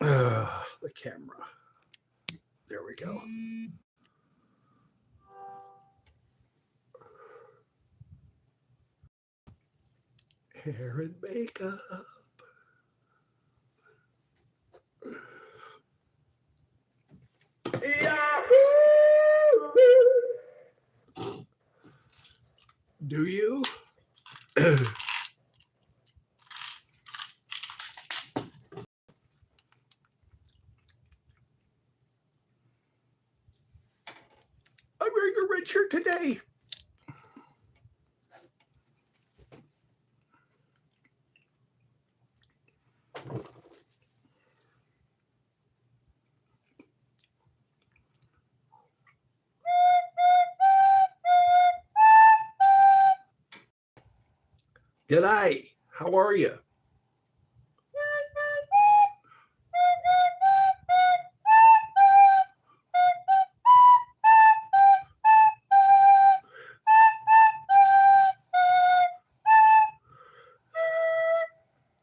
The camera. There we go. Hair and makeup. Do you? I'm wearing a red shirt today. G'day. How are you?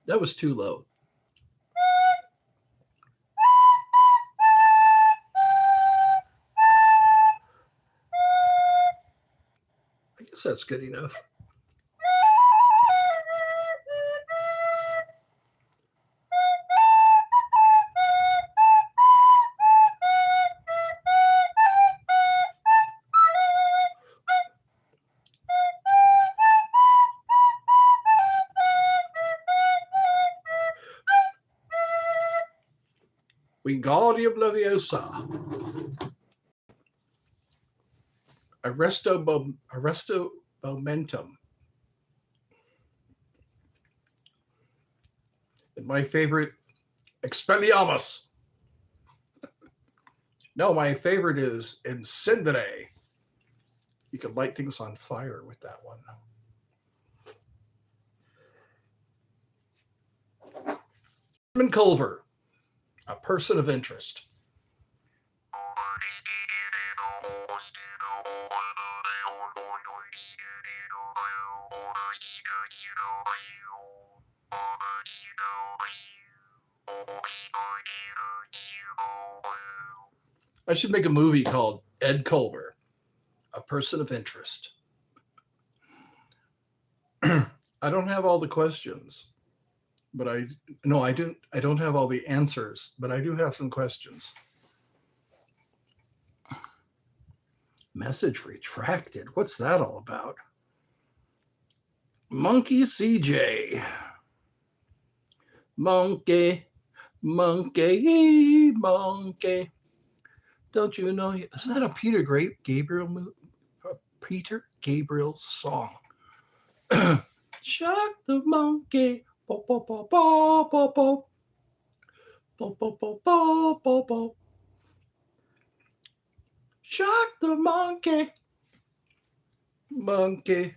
That was too low. I guess that's good enough. Wingardium Leviosa. Arresto Momentum. And my favorite, Expelliarmus. No, my favorite is Incendere. You can light things on fire with that one. Herman Culver, a person of interest. I should make a movie called Ed Culver, a person of interest. I don't have all the questions, but I don't have all the answers, but I do have some questions. Message retracted. What's that all about? Monkey CJ. Monkey. Don't you know? Is that a Peter Gabriel song? Shock the monkey. Bo, bo, bo, bo, bo, bo. Bo, bo, bo, bo, bo, bo. Shock the monkey. Monkey.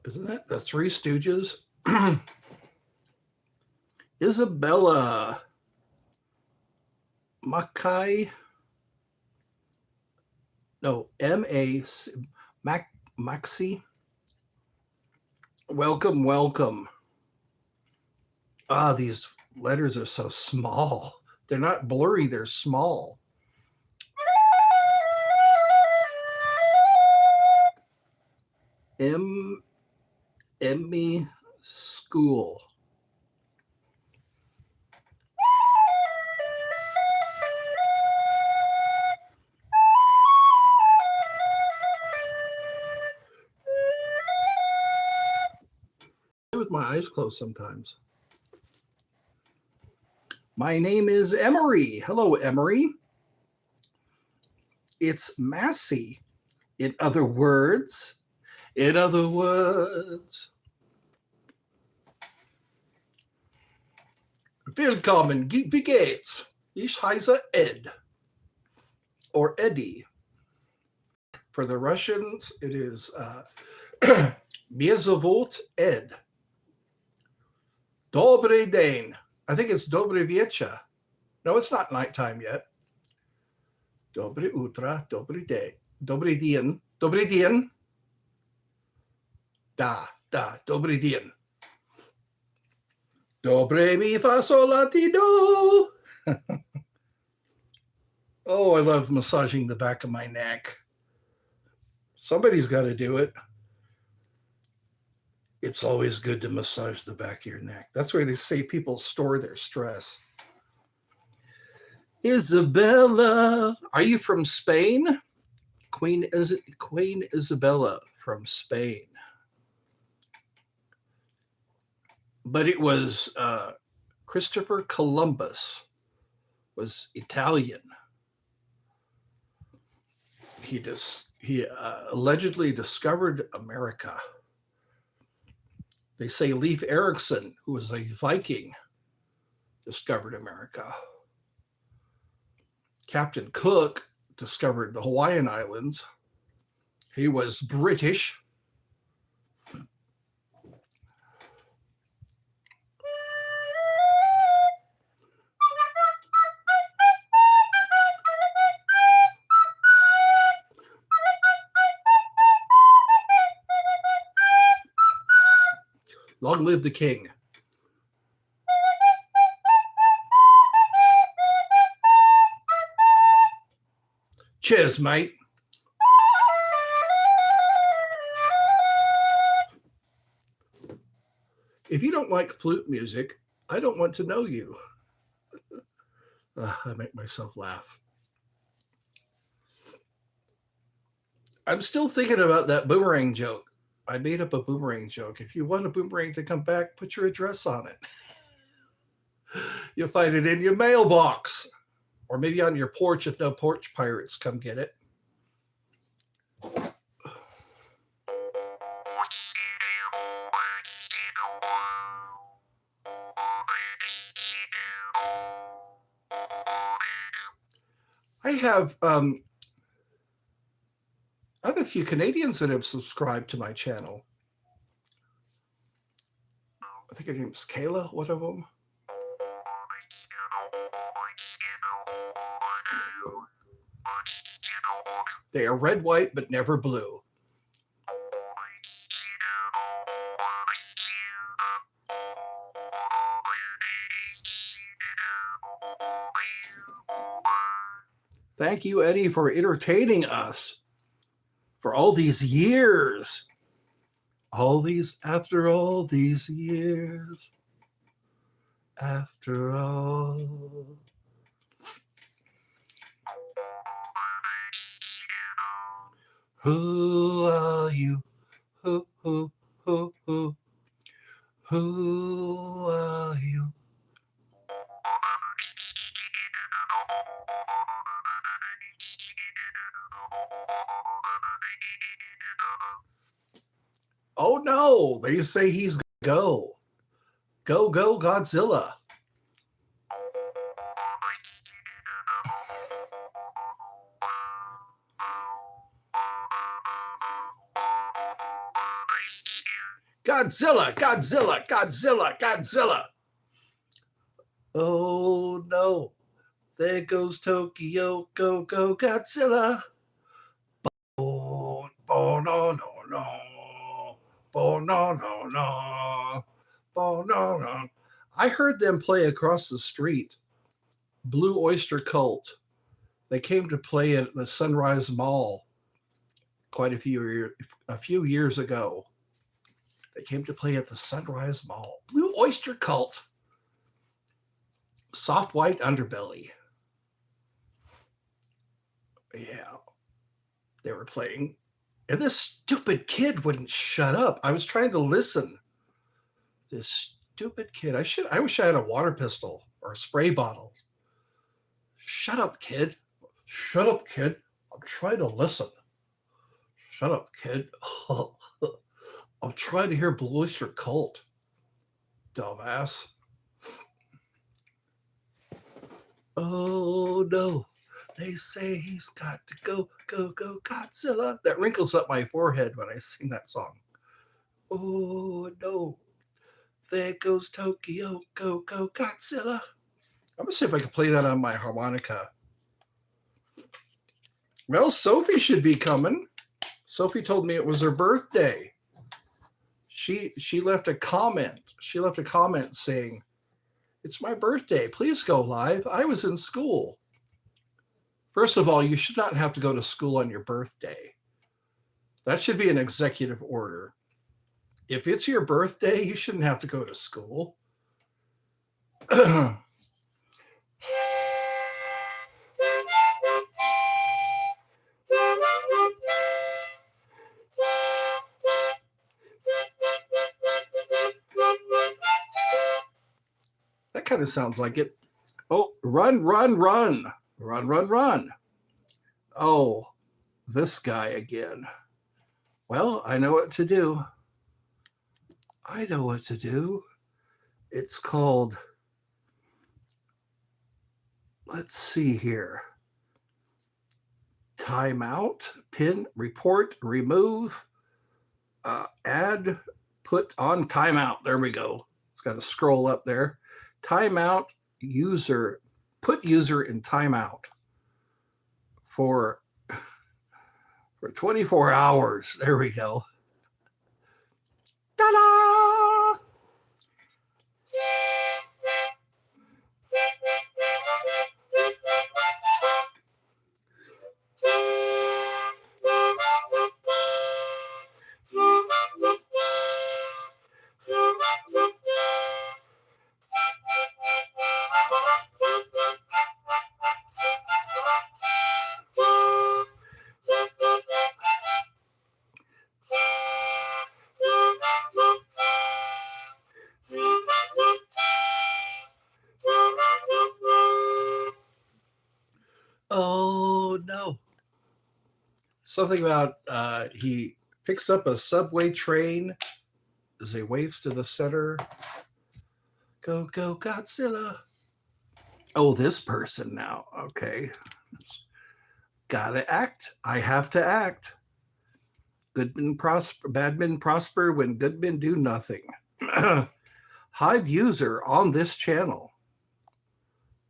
Isn't that the Three Stooges? Isabella Mackay. No, Maxi. Welcome. These letters are so small. They're not blurry, they're small. Emmy School. With my eyes closed sometimes. My name is Emery. Hello, Emery. It's Massey. In other words. Willkommen, wie geht's? Ich heiße Ed. Or Eddie. For the Russians, it is Mnie zовут Ed. Dobry день. I think it's Dobry wieczór. No, it's not nighttime yet. Dobry утро, добрый день. Добрый день. Добрый день. Da, добрый день. Dobre mi fa sol la ti do. Oh, I love massaging the back of my neck. Somebody's got to do it. It's always good to massage the back of your neck. That's where they say people store their stress. Isabella, are you from Spain? Queen Isabella from Spain. But it was Christopher Columbus was Italian. He allegedly discovered America. They say Leif Erikson, who was a Viking, discovered America. Captain Cook discovered the Hawaiian Islands. He was British. Long live the king. Cheers, mate. If you don't like flute music, I don't want to know you. I make myself laugh. I'm still thinking about that boomerang joke. I made up a boomerang joke. If you want a boomerang to come back, put your address on it. You'll find it in your mailbox, or maybe on your porch if no porch pirates come get it. I have a few Canadians that have subscribed to my channel. I think her name is Kayla, one of them. They are red, white, but never blue. Thank you, Eddie, for entertaining us for all these years. After all these years. After all. Who are you? Who are you? Oh no, they say he's go. Go, Godzilla. Godzilla. Oh no, there goes Tokyo. Go, Godzilla. Oh, no. Oh, no. I heard them play across the street. Blue Oyster Cult. They came to play at the Sunrise Mall quite a few years ago. They came to play at the Sunrise Mall. Blue Oyster Cult. Soft White Underbelly. Yeah. They were playing. And this stupid kid wouldn't shut up. I was trying to listen. This stupid kid. I wish I had a water pistol or a spray bottle. Shut up, kid. I'm trying to listen. Shut up, kid. I'm trying to hear Blue Oyster Cult. Dumbass. Oh no. They say he's got to go, go, go, Godzilla. That wrinkles up my forehead when I sing that song. Oh no, there goes Tokyo, go, go, Godzilla. I'm gonna see if I can play that on my harmonica. Well, Sophie should be coming. Sophie told me it was her birthday. She left a comment. She left a comment saying, "It's my birthday. Please go live. I was in school." First of all, you should not have to go to school on your birthday. That should be an executive order. If it's your birthday, you shouldn't have to go to school. That kind of sounds like it. Oh, run, run, run. Run, run, run. Oh, this guy again. Well, I know what to do. I know what to do. It's called, let's see here. Timeout, pin, report, remove, add, put on timeout. There we go. It's got to scroll up there. Timeout, user, put user in timeout for 24 hours. There we go. Ta-da! Oh no. Something about he picks up a subway train as he waves to the center. Go, go, Godzilla. Oh, this person now. Okay. Gotta act. I have to act. Good men prosper, bad men prosper when good men do nothing. Hide user on this channel.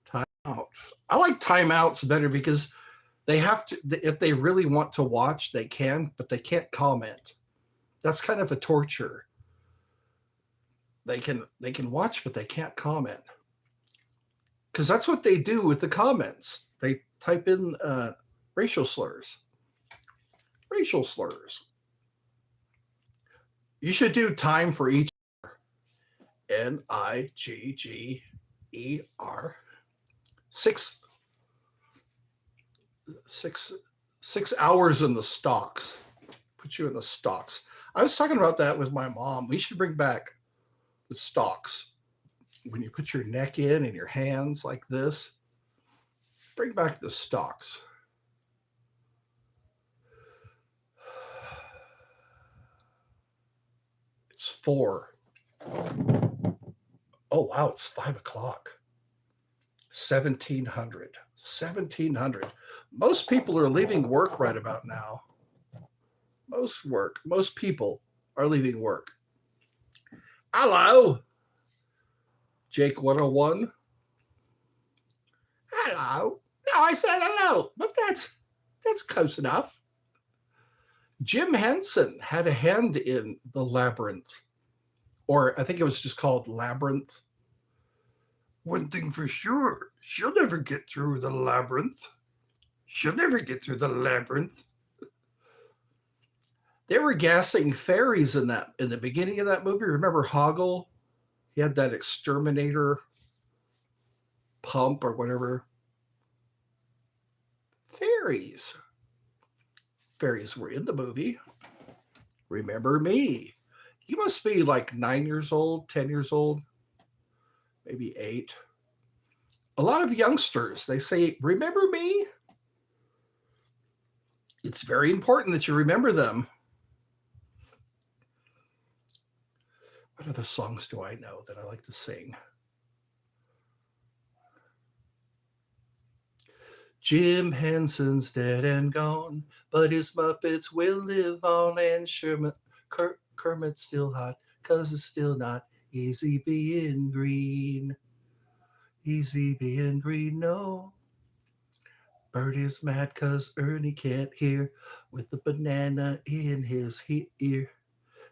Timeout. I like timeouts better because they have to, if they really want to watch, they can, but they can't comment. That's kind of a torture. They can watch, but they can't comment. Because that's what they do with the comments. They type in racial slurs. Racial slurs. You should do time for each. Nigger. 6 hours in the stocks. Put you in the stocks. I was talking about that with my mom. We should bring back the stocks. When you put your neck in and your hands like this, bring back the stocks. It's 4. Oh, wow, it's 5 o'clock. 1700. 1700. Most people are leaving work right about now. Most people are leaving work. Hello. Jake 101. Hello. No, I said hello, but that's close enough. Jim Henson had a hand in the Labyrinth, or I think it was just called Labyrinth. One thing for sure, she'll never get through the labyrinth. She'll never get through the labyrinth. They were gassing fairies in the beginning of that movie. Remember Hoggle? He had that exterminator pump or whatever. Fairies. Fairies were in the movie. Remember me. You must be like 9 years old, 10 years old, maybe 8. A lot of youngsters, they say, remember me? It's very important that you remember them. What other songs do I know that I like to sing? Jim Henson's dead and gone, but his Muppets will live on, and Kermit's still hot, 'cause it's still not easy being green. Easy being green, no. Bert is mad 'cause Ernie can't hear with the banana in his ear.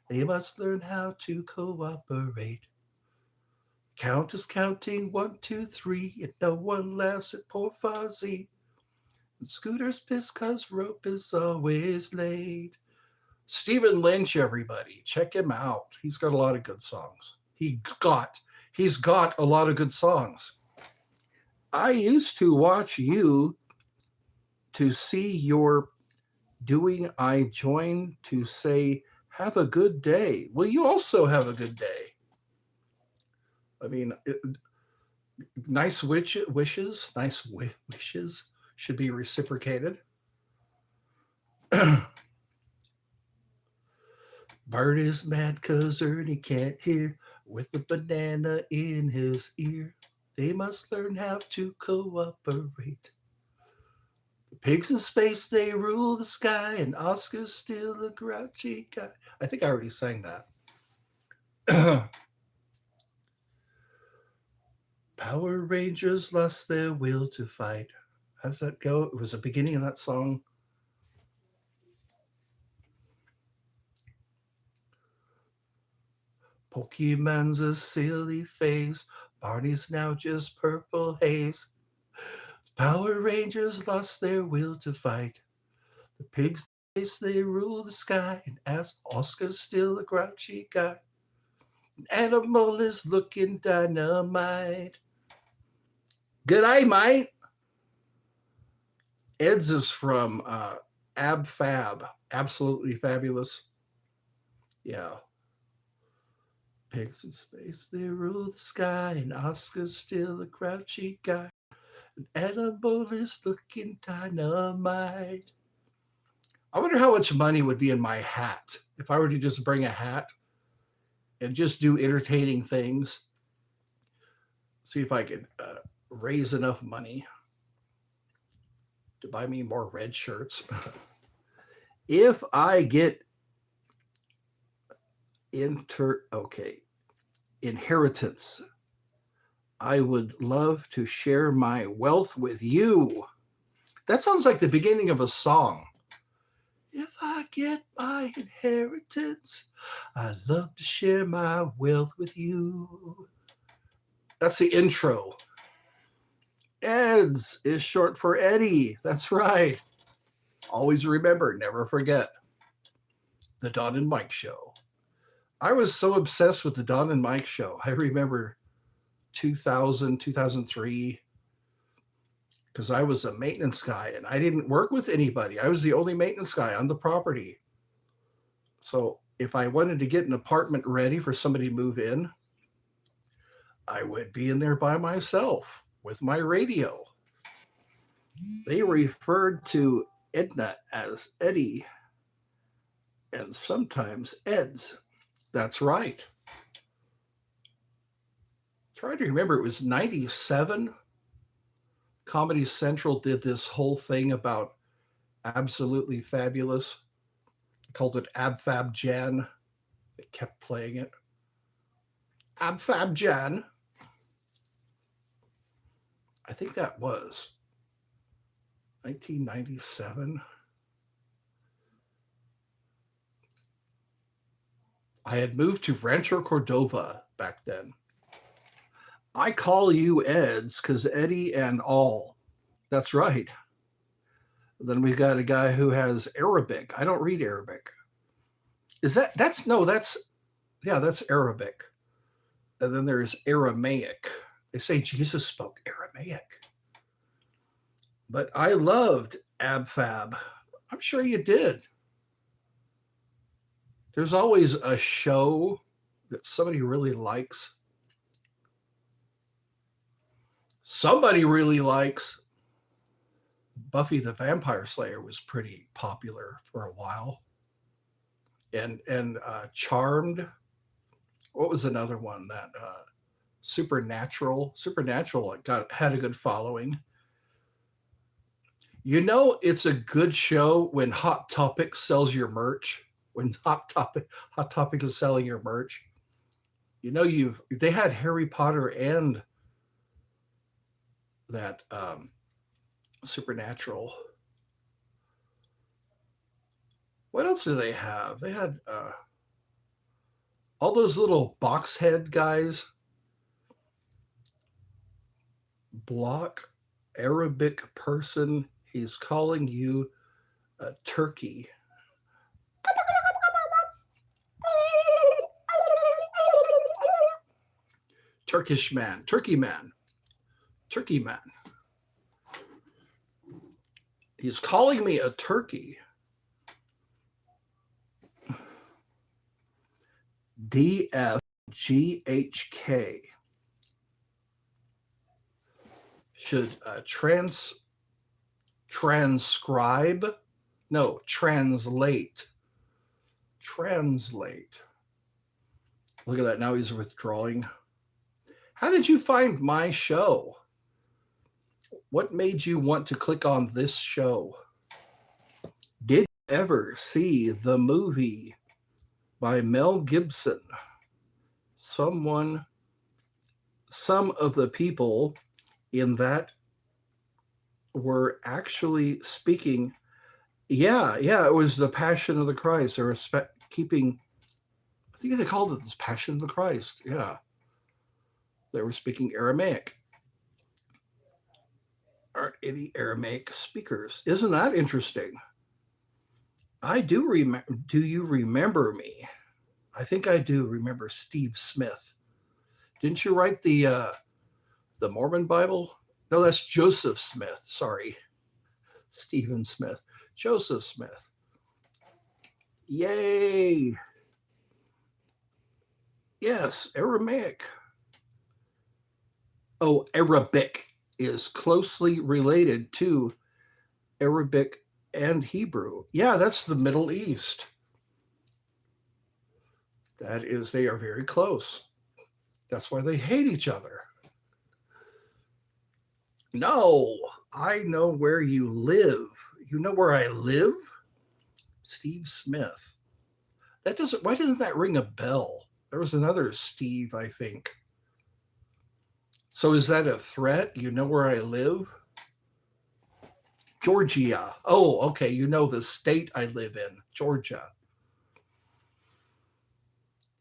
They must learn how to cooperate. Count is counting 1, 2, 3, and no one laughs at poor Fozzie. And Scooter's pissed 'cause Rope is always late. Stephen Lynch, everybody, check him out. He's got a lot of good songs. He's got a lot of good songs. I used to watch you to see your doing. I joined to say, have a good day. Well, you also have a good day. I mean, nice wishes, wishes should be reciprocated. Bart is mad 'cause Ernie can't hear with the banana in his ear. They must learn how to cooperate. The pigs in space, they rule the sky, and Oscar's still a grouchy guy. I think I already sang that. Power Rangers lost their will to fight. How does that go? It was the beginning of that song. Pokemon's a silly face. Barney's now just purple haze. Power Rangers lost their will to fight. The pigs, they rule the sky, and as Oscar's still a grouchy guy. Animal is looking dynamite. Good eye, mate. Ed's is from Ab Fab. Absolutely fabulous. Yeah. Pigs in space, they rule the sky, and Oscar's still a grouchy guy. An animal is looking dynamite. I wonder how much money would be in my hat if I were to just bring a hat and just do entertaining things. See if I could raise enough money to buy me more red shirts. If I get inheritance, I would love to share my wealth with you. That sounds like the beginning of a song. If I get my inheritance, I'd love to share my wealth with you. That's the intro. Ed's is short for Eddie. That's right. Always remember, never forget. The Don and Mike Show. I was so obsessed with the Don and Mike Show. I remember 2000, 2003, because I was a maintenance guy and I didn't work with anybody. I was the only maintenance guy on the property. So if I wanted to get an apartment ready for somebody to move in, I would be in there by myself with my radio. They referred to Edna as Eddie and sometimes Ed's. That's right. Try to remember, it was 97. Comedy Central did this whole thing about Absolutely Fabulous. They called it Ab Fab Jan. They kept playing it. Ab Fab Jan. I think that was 1997. I had moved to Rancho Cordova back then. I call you Ed's because Eddie and all. That's right. Then we've got a guy who has Arabic. I don't read Arabic. That's Arabic. And then there's Aramaic. They say Jesus spoke Aramaic. But I loved Ab Fab. I'm sure you did. There's always a show that somebody really likes. Somebody really likes. Buffy the Vampire Slayer was pretty popular for a while. And Charmed. What was another one that Supernatural had a good following. You know, it's a good show when Hot Topic sells your merch. When Hot Topic is selling your merch. You know, they had Harry Potter and that Supernatural. What else do they have? They had all those little box head guys. Block Arabic person. He's calling you a turkey. Turkish man, turkey man, turkey man. He's calling me a turkey. DFGHK should transcribe. No, translate. Translate. Look at that. Now he's withdrawing. How did you find my show? What made you want to click on this show? Did you ever see the movie by Mel Gibson? Some of the people in that were actually speaking. Yeah, it was the Passion of the Christ. They were keeping, I think they called it the Passion of the Christ. Yeah. They were speaking Aramaic. Aren't any Aramaic speakers? Isn't that interesting? I do remember. Do you remember me? I think I do remember Steve Smith. Didn't you write the Mormon Bible? No, that's Joseph Smith. Sorry. Stephen Smith. Joseph Smith. Yay. Yes, Aramaic. Oh, Arabic is closely related to Arabic and Hebrew. Yeah, that's the Middle East. That is, they are very close. That's why they hate each other. No, I know where you live. You know where I live? Steve Smith. Why doesn't that ring a bell? There was another Steve, I think. So is that a threat? You know where I live? Georgia. Oh, okay. You know the state I live in, Georgia.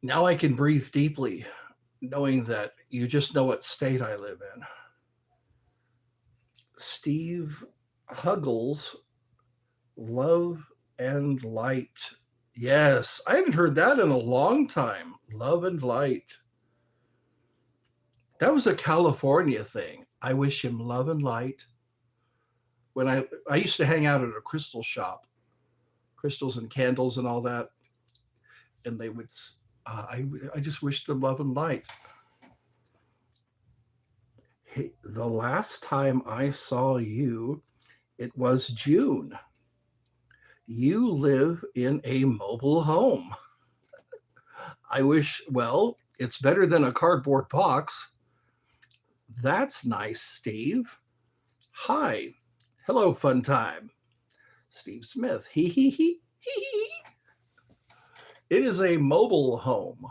Now I can breathe deeply, knowing that you just know what state I live in. Steve Huggles, Love and Light. Yes, I haven't heard that in a long time. Love and Light. That was a California thing. I wish him love and light. When I used to hang out at a crystal shop, crystals and candles and all that, and they would, I just wish them love and light. Hey, the last time I saw you, it was June. You live in a mobile home. I wish, well, it's better than a cardboard box. That's nice, Steve. Hi. Hello, fun time. Steve Smith. He, he, he, he. It is a mobile home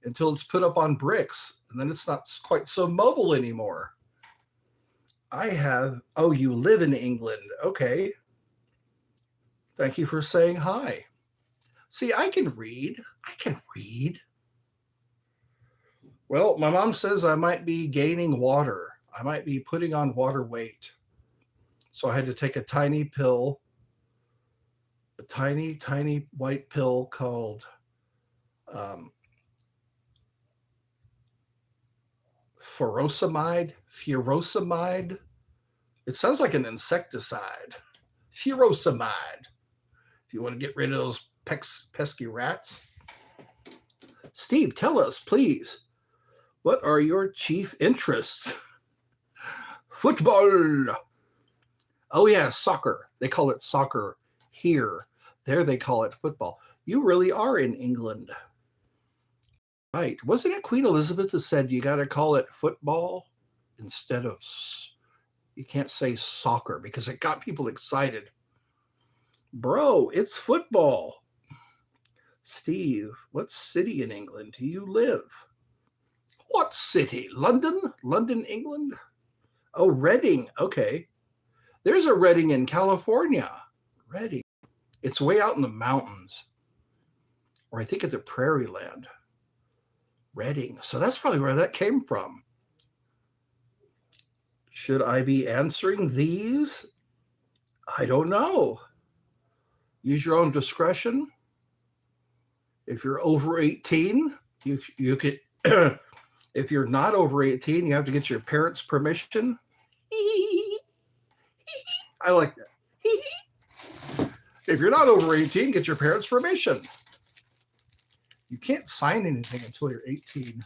until it's put up on bricks, and then it's not quite so mobile anymore. Oh, you live in England. Okay. Thank you for saying hi. See, I can read. Well, my mom says I might be gaining water. I might be putting on water weight. So I had to take a tiny pill, a tiny, tiny white pill called furosemide. It sounds like an insecticide. Furosemide. If you want to get rid of those pesky rats. Steve, tell us, please, what are your chief interests? Football. Oh, yeah, soccer. They call it soccer here. There they call it football. You really are in England. Right. Wasn't it Queen Elizabeth that said you got to call it football instead of You can't say soccer because it got people excited. Bro, it's football. Steve, what city in England do you live? What city? London? London, England? Oh, Reading. Okay. There's a Reading in California. Reading. It's way out in the mountains. Or I think it's a prairie land. Reading. So that's probably where that came from. Should I be answering these? I don't know. Use your own discretion. If you're over 18, you could. If you're not over 18, you have to get your parents' permission. I like that. If you're not over 18, get your parents' permission. You can't sign anything until you're 18.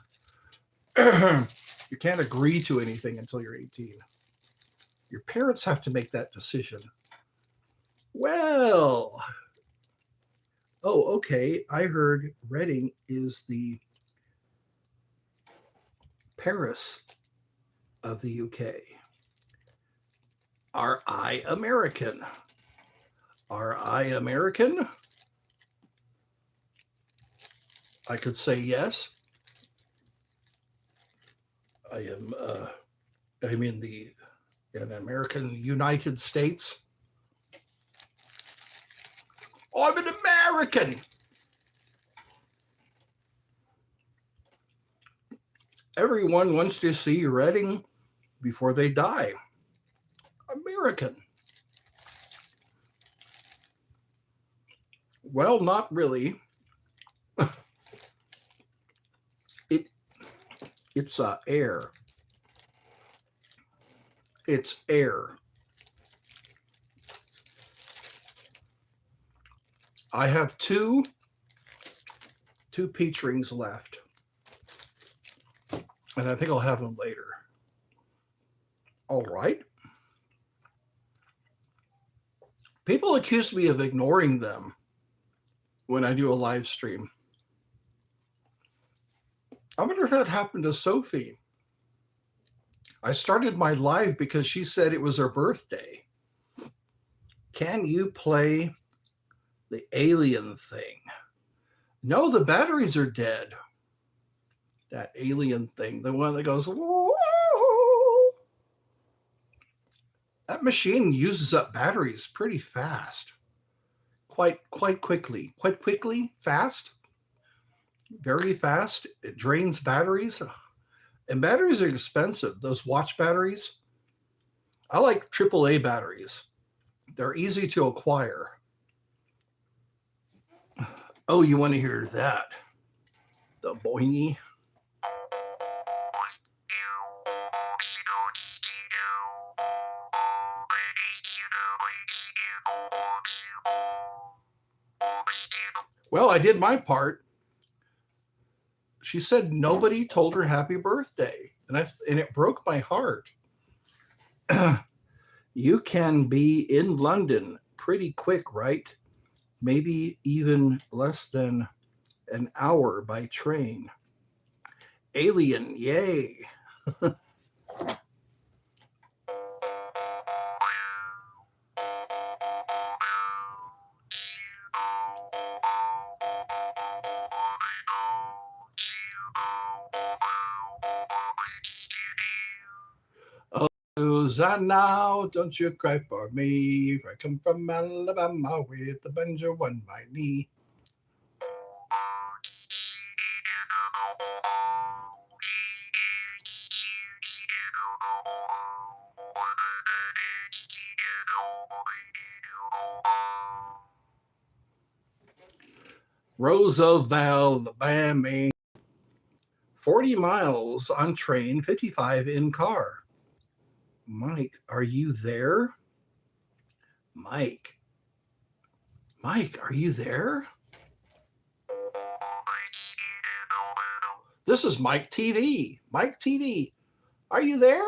You can't agree to anything until you're 18. Your parents have to make that decision. Well, oh, okay. I heard Reading is the Paris of the UK. Are I American? Are I American? I could say yes. I am. I'm in the American United States. I'm an American. Everyone wants to see Reading before they die. American. Well, not really. It's air. It's air. I have two peach rings left. And I think I'll have them later. All right. People accuse me of ignoring them when I do a live stream. I wonder if that happened to Sophie. I started my live because she said it was her birthday. Can you play the alien thing? No, the batteries are dead. That alien thing, the one that goes, whoa. That machine uses up batteries pretty fast. Quite quickly. Quite quickly, fast. Very fast. It drains batteries. And batteries are expensive. Those watch batteries. I like AAA batteries. They're easy to acquire. Oh, you want to hear that? The boingy. Well, I did my part. She said nobody told her happy birthday, and it broke my heart. You can be in London pretty quick, right? Maybe even less than an hour by train. Alien, yay. Susanna, don't you cry for me. I come from Alabama with the banjo on my knee. Roosevelt, Alabama. 40 miles on train, 55 in car. Mike, are you there? Mike, are you there? This is Mike TV. Mike TV, are you there?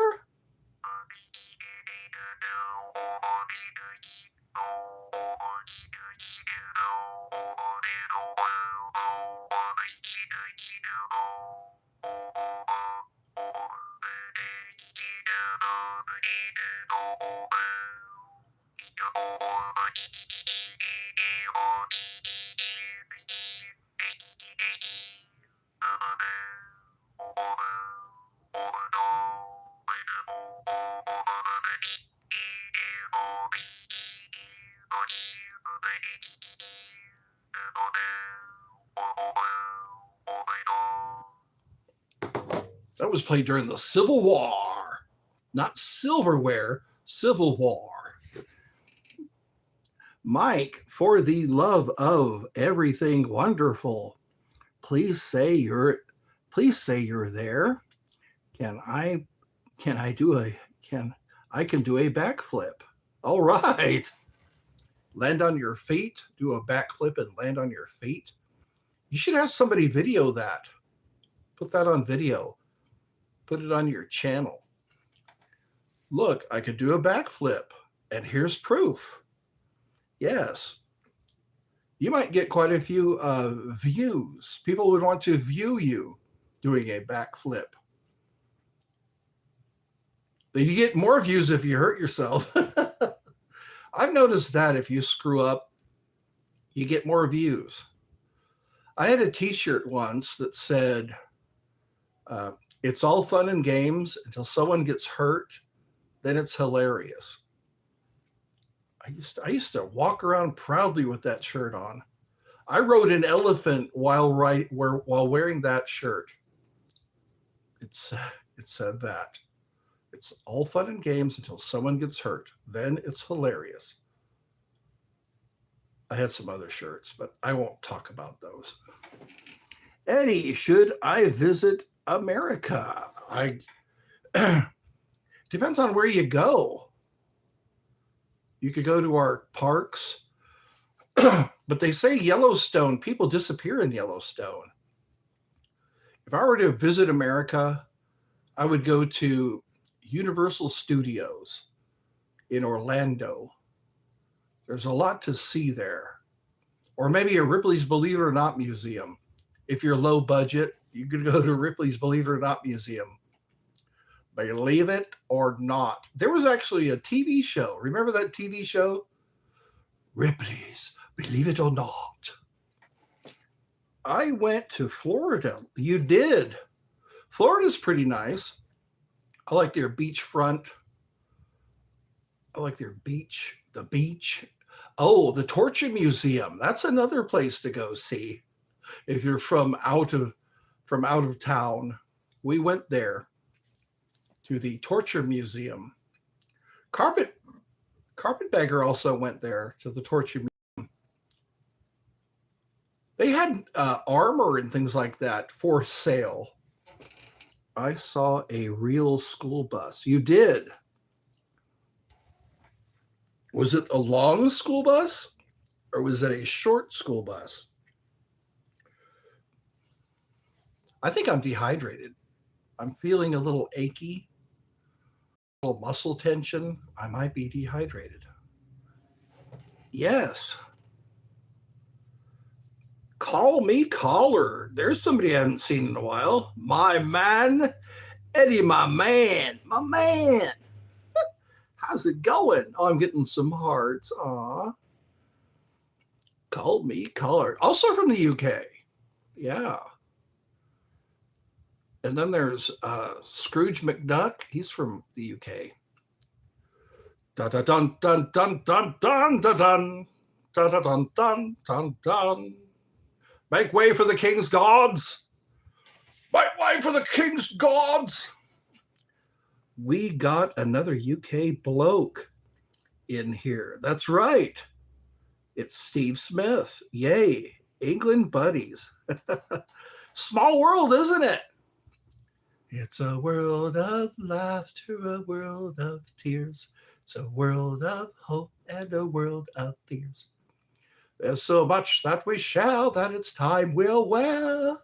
That was played during the Civil War. Not silverware, Civil War. Mike, for the love of everything wonderful, please say you're there. Can I can I do a can I can do a backflip. All right. Land on your feet, do a backflip and land on your feet. You should have somebody video that. Put that on video. Put it on your channel. Look, I could do a backflip, and here's proof. Yes. You might get quite a few views. People would want to view you doing a backflip. Then you get more views if you hurt yourself. I've noticed that if you screw up, you get more views. I had a t-shirt once that said, it's all fun and games until someone gets hurt, then it's hilarious. I used to walk around proudly with that shirt on. I rode an elephant while wearing that shirt. It said that. It's all fun and games until someone gets hurt. Then it's hilarious. I had some other shirts, but I won't talk about those. Eddie, should I visit America? Depends on where you go. You could go to our parks, but they say Yellowstone, people disappear in Yellowstone. If I were to visit America, I would go to Universal Studios in Orlando. There's a lot to see there. Or maybe a Ripley's Believe It or Not museum. If you're low budget, you could go to Ripley's Believe It or Not museum. Believe it or not. There was actually a TV show. Remember that TV show? Ripley's Believe It or Not. I went to Florida. You did. Florida's pretty nice. I like their beachfront. I like their beach. The beach. Oh, the Torture Museum. That's another place to go see. If you're from out of town, we went there to the Torture Museum. Carpetbagger also went there to the Torture Museum. They had armor and things like that for sale. I saw a real school bus. You did. Was it a long school bus or was it a short school bus? I think I'm dehydrated. I'm feeling a little achy, a little muscle tension. I might be dehydrated. Yes. Call me caller. There's somebody I haven't seen in a while. My man, Eddie, my man. How's it going? Oh, I'm getting some hearts. Aw. Call me caller. Also from the UK. Yeah. And then there's Scrooge McDuck. He's from the UK. Dun dun dun dun dun dun dun dun dun dun dun dun dun dun. Make way for the king's gods. Make way for the king's gods. We got another UK bloke in here. That's right. It's Steve Smith. Yay. England buddies. Small world, isn't it? It's a world of laughter, a world of tears. It's a world of hope and a world of fears. There's so much that we shall that it's time we'll wear.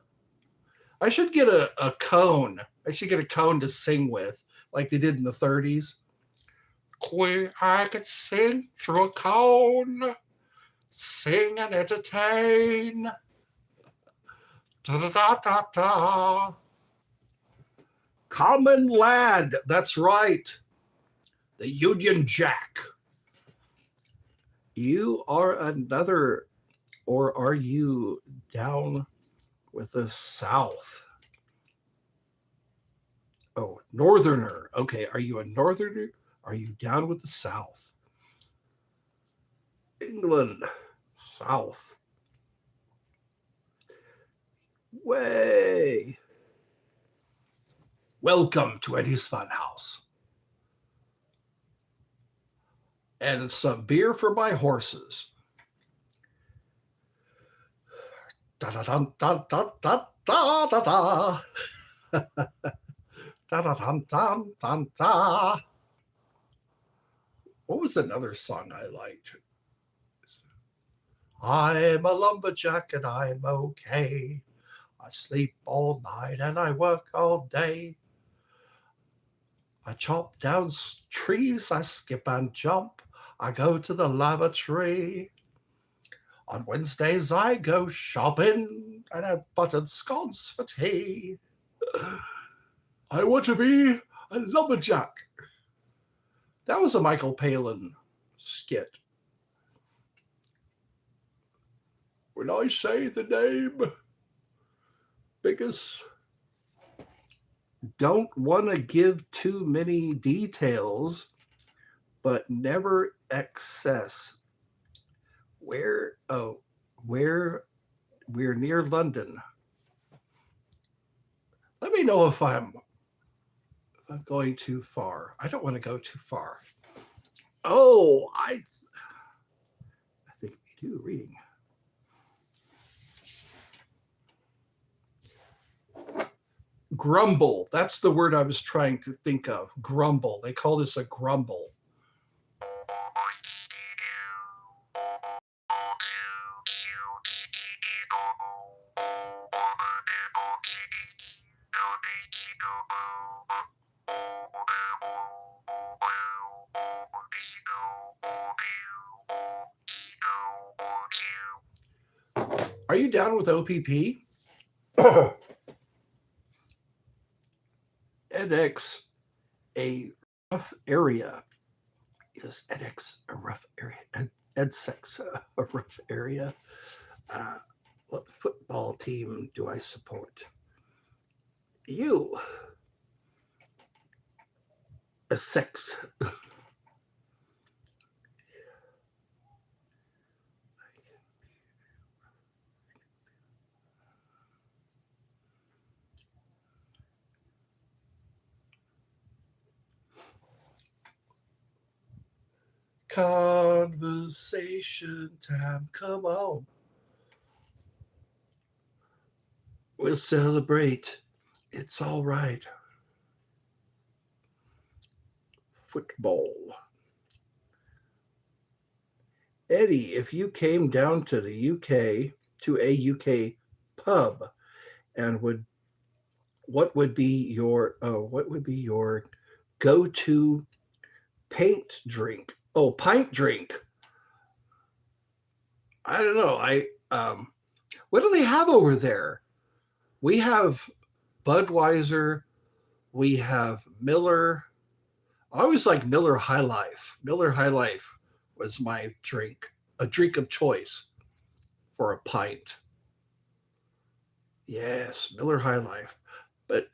I should get a cone. I should get a cone to sing with, like they did in the 30s. I could sing through a cone, sing and entertain. Da-da-da-da-da. Common lad, that's right. The Union Jack. You are another, or are you down with the South? Oh, Northerner. Okay, are you a Northerner? Are you down with the South? England, South. Way. Welcome to Eddie's Funhouse. And some beer for my horses. Da da da da da da da da da. Da da da da da da. What was another song I liked? I'm a lumberjack and I'm okay. I sleep all night and I work all day. I chop down trees, I skip and jump. I go to the lavatory. On Wednesdays I go shopping and have buttered scones for tea. I want to be a lumberjack. That was a Michael Palin skit. When I say the name, biggest, don't want to give too many details, but never excess. We're near London. Let me know if I'm going too far. I don't want to go too far. Oh, I think we do reading. Grumble. That's the word I was trying to think of. Grumble. They call this a grumble. Are you down with OPP? edX a rough area. Is edX a rough area? EdSex a rough area? What football team do I support? You. A sex. Conversation time, come on. We'll celebrate. It's all right. Football. Eddie, if you came down to the UK, to a UK pub, and what would be your go-to pint drink? Oh, pint drink. I don't know. What do they have over there? We have Budweiser. We have Miller. I always like Miller High Life. Miller High Life was my drink, a drink of choice for a pint. Yes, Miller High Life. But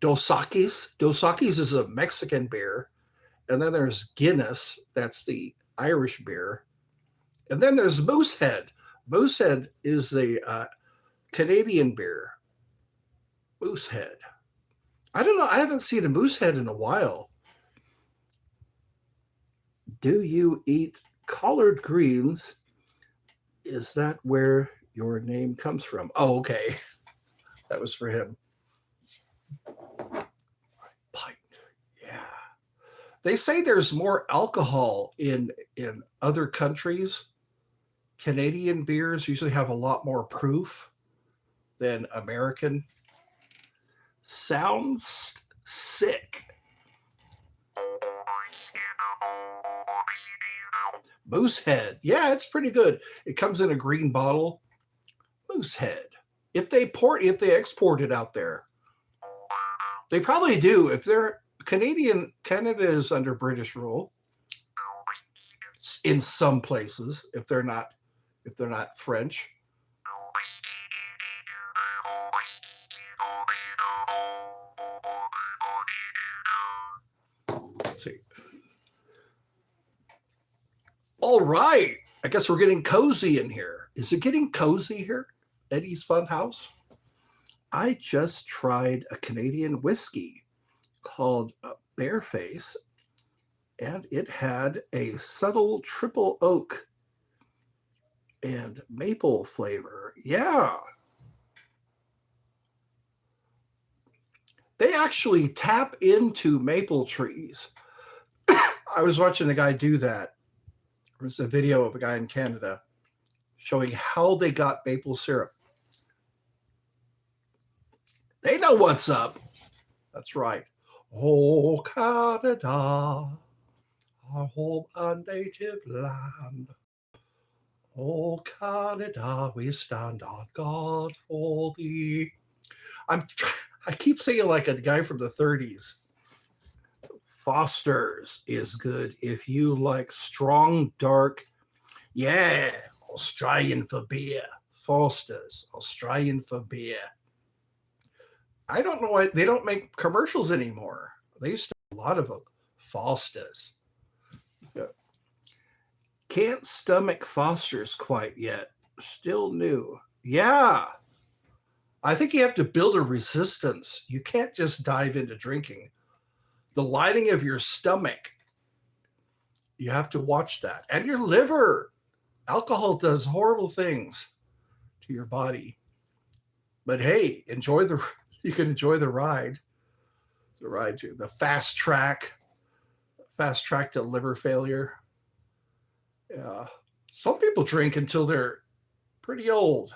Dos Equis is a Mexican beer. And then there's Guinness, that's the Irish beer. And then there's Moosehead. Moosehead is the Canadian beer. Moosehead. I don't know. I haven't seen a Moosehead in a while. Do you eat collard greens? Is that where your name comes from? Oh, okay. That was for him. Pint. Yeah. They say there's more alcohol in other countries. Canadian beers usually have a lot more proof than American. Sounds sick. Moosehead. Yeah, it's pretty good. It comes in a green bottle. Moosehead. If they export it out there. They probably do. If they're Canada is under British rule in some places if they're not French. Let's see. All right. I guess we're getting cozy in here. Is it getting cozy here? Eddie's Funhouse? I just tried a Canadian whiskey called Bareface, and it had a subtle triple oak and maple flavor. Yeah. They actually tap into maple trees. I was watching a guy do that. There was a video of a guy in Canada showing how they got maple syrup. They know what's up. That's right. Oh, Canada, our home and native land. Oh, Canada, we stand on guard for thee. I keep saying like a guy from the 30s. Foster's is good if you like strong, dark. Yeah, Australian for beer. Foster's, Australian for beer. I don't know why they don't make commercials anymore. They used to have a lot of Foster's. Yeah. Can't stomach Foster's quite yet. Still new. Yeah. I think you have to build a resistance. You can't just dive into drinking. The lining of your stomach, you have to watch that. And your liver. Alcohol does horrible things to your body. But hey, you can enjoy the ride. The ride to the fast track to liver failure. Yeah. Some people drink until they're pretty old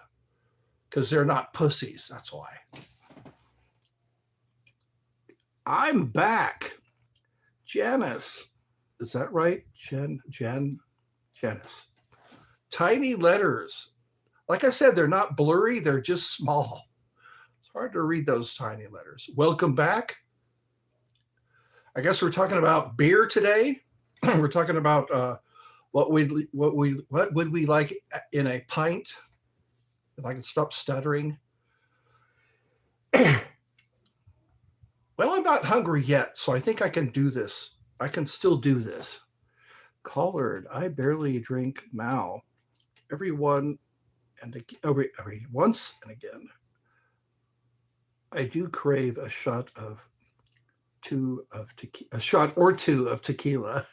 because they're not pussies. That's why. I'm back. Janice. Is that right? Janice. Tiny letters. Like I said, they're not blurry. They're just small. It's hard to read those tiny letters. Welcome back. I guess we're talking about beer today. We're talking about what would we like in a pint? If I can stop stuttering. Well, I'm not hungry yet, so I think I can do this. I can still do this. Collared, I barely drink now. Everyone and every once and again. I do crave a shot or two of tequila.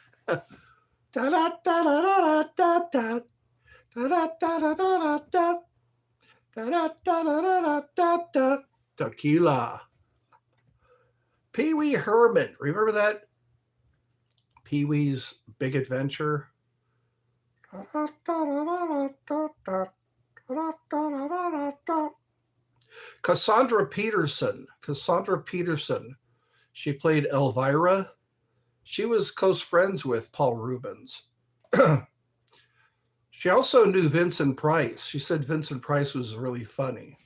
Tequila. Pee Wee Herman. Remember that? Pee Wee's Big Adventure. Cassandra Peterson. She played Elvira. She was close friends with Paul Rubens. She also knew Vincent Price. She said Vincent Price was really funny.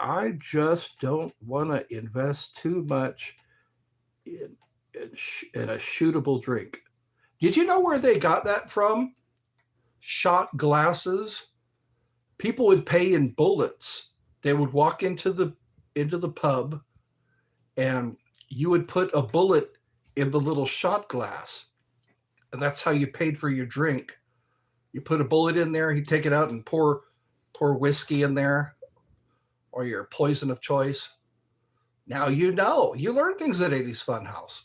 I just don't want to invest too much in a shootable drink. Did you know where they got that from? Shot glasses. People would pay in bullets. They would walk into the pub, and you would put a bullet in the little shot glass, and that's how you paid for your drink. You put a bullet in there, you take it out and pour whiskey in there, or your poison of choice. Now you know. You learn things at 80s Funhouse.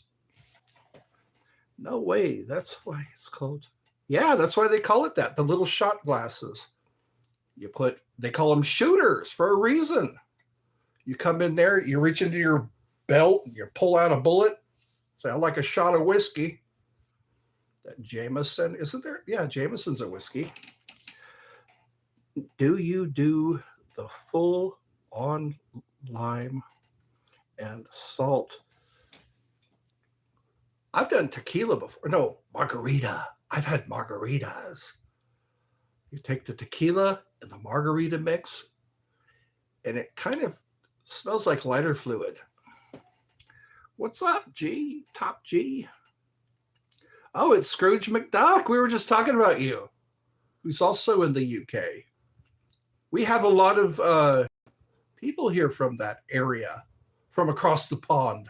No way. That's why it's called. Yeah, that's why they call it that. The little shot glasses. They call them shooters for a reason. You come in there, you reach into your belt, you pull out a bullet. Say, I like a shot of whiskey. That Jameson, isn't there? Yeah, Jameson's a whiskey. Do you do the full on lime and salt? I've done tequila before. No, margarita. I've had margaritas. You take the tequila and the margarita mix, and it kind of smells like lighter fluid. What's up, G? Top G. Oh, it's Scrooge McDuck. We were just talking about you, who's also in the UK. We have a lot of people here from that area, from across the pond.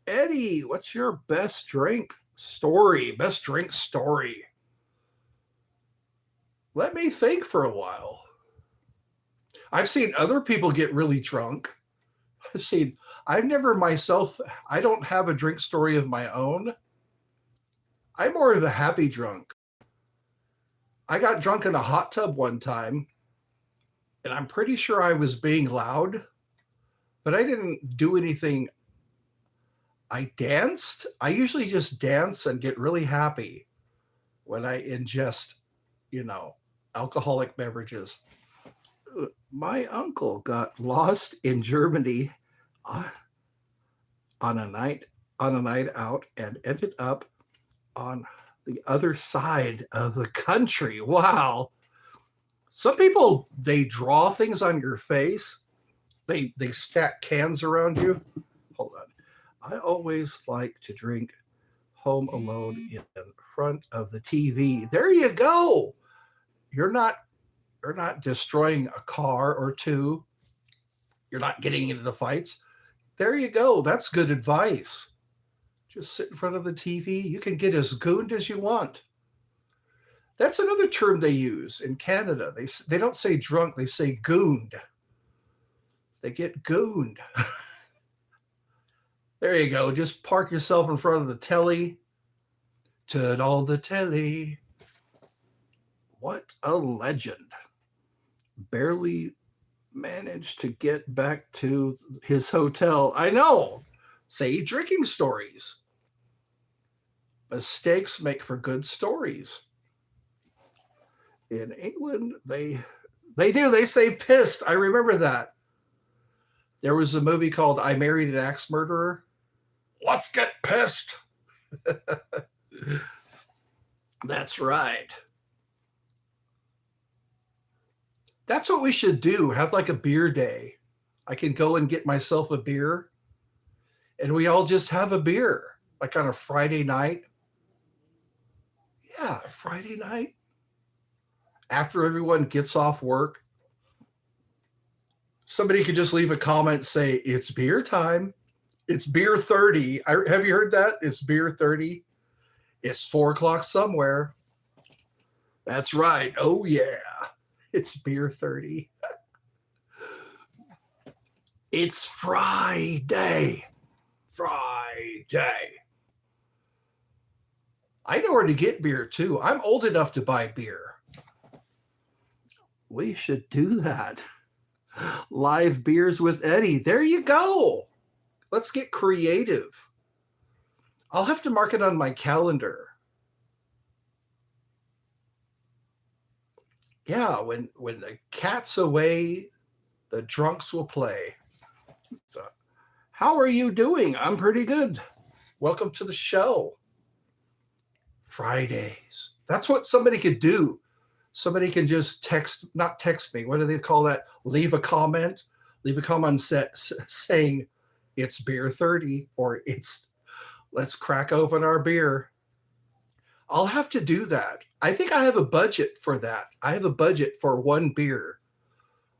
Eddie, what's your best drink story? Best drink story. Let me think for a while. I've seen other people get really drunk. I've never myself, I don't have a drink story of my own. I'm more of a happy drunk. I got drunk in a hot tub one time, and I'm pretty sure I was being loud, but I didn't do anything. I danced. I usually just dance and get really happy when I ingest, you know, alcoholic beverages. My uncle got lost in Germany on a night out and ended up on the other side of the country. Wow. Some people, they draw things on your face. They stack cans around you. Hold on. I always like to drink home alone in front of the TV. There you go. You're not destroying a car or two. You're not getting into the fights. There you go. That's good advice. Just sit in front of the TV. You can get as gooned as you want. That's another term they use in Canada. They don't say drunk, they say gooned. They get gooned. There you go. Just park yourself in front of the telly. Turn on the telly. What a legend. Barely managed to get back to his hotel. I know. Say drinking stories. Mistakes make for good stories. In England, they do. They say pissed. I remember that. There was a movie called I Married an Axe Murderer. Let's get pissed. That's right. That's what we should do. Have like a beer day. I can go and get myself a beer, and we all just have a beer, like on a Friday night. Yeah, Friday night. After everyone gets off work, somebody could just leave a comment, say, it's beer time. It's beer 30. Have you heard that? It's beer 30. It's 4:00 somewhere. That's right. Oh, yeah. It's beer 30. It's Friday. Friday. I know where to get beer, too. I'm old enough to buy beer. We should do that. Live beers with Eddie. There you go. Let's get creative. I'll have to mark it on my calendar. Yeah, when the cat's away, the drunks will play. So, how are you doing? I'm pretty good. Welcome to the show. Fridays. That's what somebody could do. Somebody can just not text me. What do they call that? Leave a comment. Leave a comment saying it's beer 30 or let's crack open our beer. I'll have to do that. I think I have a budget for that. I have a budget for one beer.